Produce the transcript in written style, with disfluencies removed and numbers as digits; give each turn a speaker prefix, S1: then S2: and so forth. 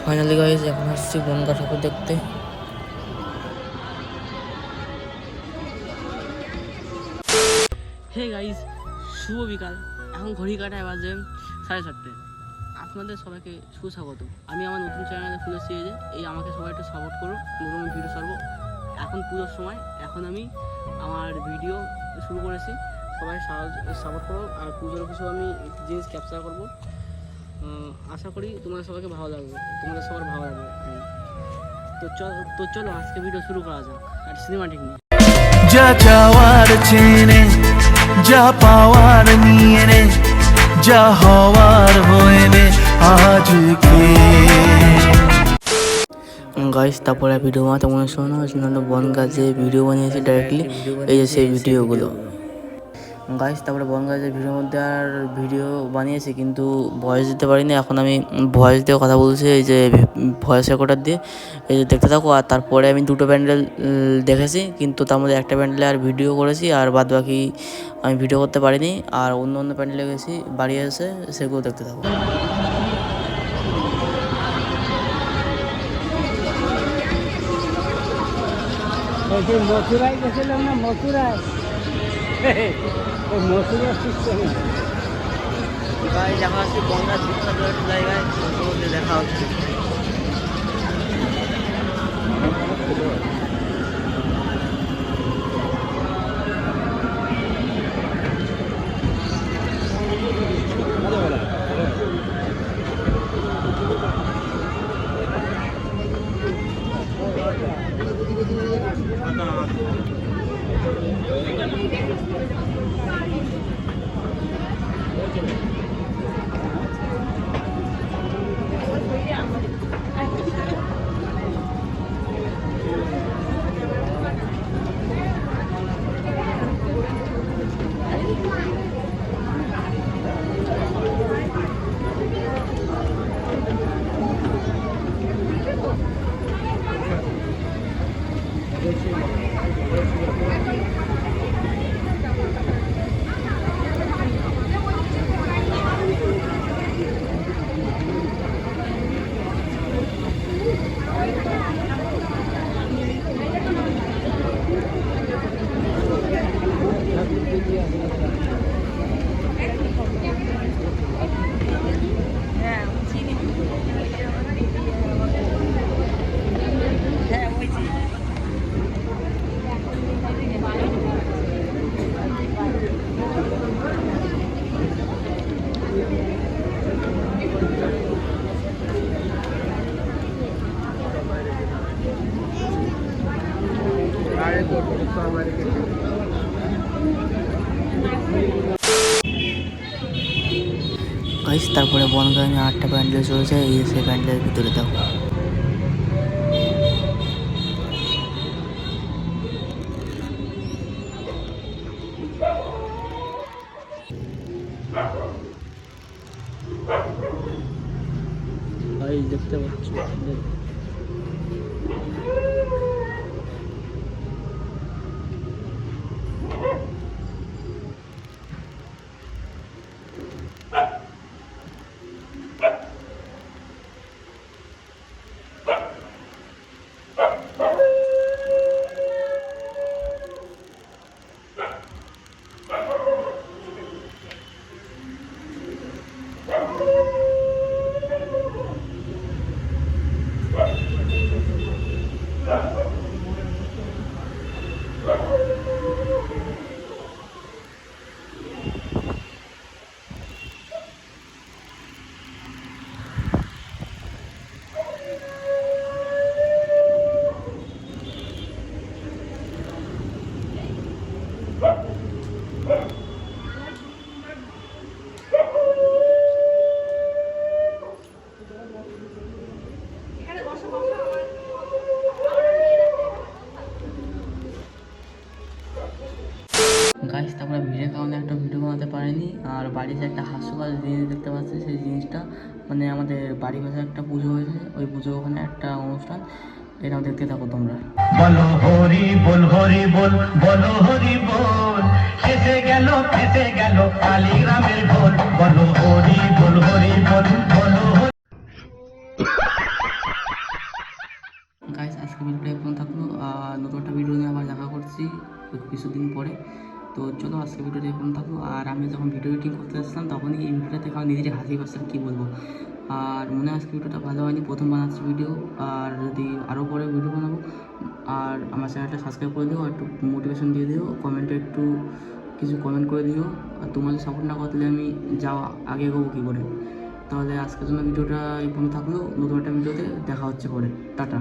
S1: Finally guys এখন আসছি গঙ্গা ঠাকুর দেখতে। হে গাইস, শুভ বিকাল। এখন ঘড়ি কাটায় বাজে 7:30। আপনাদের সবাইকে সুস্বাগত। আমি আমার নতুন চ্যানেলে ফুলে সিরিজে এই আমাকে সবাই একটু সাপোর্ট করো, নতুন ভিডিও ছাড়বো। এখন পুজোর সময়, এখন আমি আমার ভিডিও শুরু করেছি। সবাই সাপোর্ট করো, আর পুজোর কিছু আমি জিনিস ক্যাপচার করবো। আশা করি তোমাদের সবাইকে ভালো লাগবে, তোমাদের সবার ভালো লাগবে। তো চলো আজকে ভিডিও শুরু করা যাক। আর সিনেমাটিক নিয়ে
S2: যা চাওয়ার চেনে, যা পাওয়ার নিয়ে নে, যা হওয়ার হয়ে নে আজকে।
S1: গাইস তারপরে ভিডিও বানাতে মনে শোনো বনগাছে ভিডিও বানিয়েছি ডাইরেক্টলি, এই যে সেই ভিডিওগুলো। গাইস তারপরে বনগাছের ভিডিওর মধ্যে আর ভিডিও বানিয়েছি কিন্তু ভয়েস দিতে পারিনি। এখন আমি ভয়েস দিয়ে কথা বলছি, এই যে ভয়েস রেকর্ডার দিয়ে। এই যে দেখতে থাকো। আর তারপরে আমি দুটো প্যান্ডেল দেখেছি, কিন্তু তার মধ্যে একটা প্যান্ডেলে আর ভিডিও করেছি, আর বাদ বাকি আমি ভিডিও করতে পারিনি। আর অন্য অন্য প্যান্ডেলে গেছি বাড়ি এসে, সেগুলো দেখতে থাকো।
S3: মথুরায় গেছিলাম না, মথুরায় মথুরা সিস্টেম
S1: দেখা হচ্ছে গঙ্গার বিখ্যাত একটা জায়গায়, দেখা হচ্ছে। গাইস তারপরে বনগাঁয়ে 8টা প্যান্ডেল চলেছে, এই সেই প্যান্ডেলের ভিতরে দেখো। দেখতে পাচ্ছ গাইস তারপরে ভিড়ের কারণে একটা ভিডিও বানাতে পারিনি। আর বাড়িতে একটা হাস্যকর জিনিস দেখতে পাচ্ছি, সেই জিনিসটা মানে আমাদের বাড়ি পাশে একটা পুজো হয়েছে, ওই পুজো ওখানে একটা অনুষ্ঠান, এটাও দেখতে থাকো তোমরা।
S2: বলো হরি বল, হরি বল, বলো হরি বল, শেষে গেল গেল ফেটে গেল কালীগ্রামের ঢোল বলো হরি বল হরি বল বলো
S1: গাইস আজকে ভিডিওটা এখন থাকলো, আর নতুন একটা ভিডিও নিয়ে আবার দেখা করছি কিছুদিন পরে। তো চলো আজকে ভিডিওটা এখন থাকলো। আর আমি যখন ভিডিও এডিটিং করতে আসলাম তখনই এই ভিডিওটা থেকে আমার নিজেরই হাসি পাচ্ছে, কী বলবো। আর মনে হয় আজকে ভিডিওটা ভালো হয়নি, প্রথম বানাচ্ছি ভিডিও। আর যদি আরও পরে ভিডিও বানাবো, আর আমার চ্যানেলটা সাবস্ক্রাইব করে দিও, একটু মোটিভেশন দিয়ে দিও, কমেন্টে একটু কিছু কমেন্ট করে দিও। আর তোমাদের সাপোর্ট না করলে আমি যাওয়া আগে এগোবো কী করে। তাহলে আজকের জন্য ভিডিওটা এই পর্যন্ত থাকলো, নতুন একটা ভিডিওতে দেখা হচ্ছে পরে। টাটা।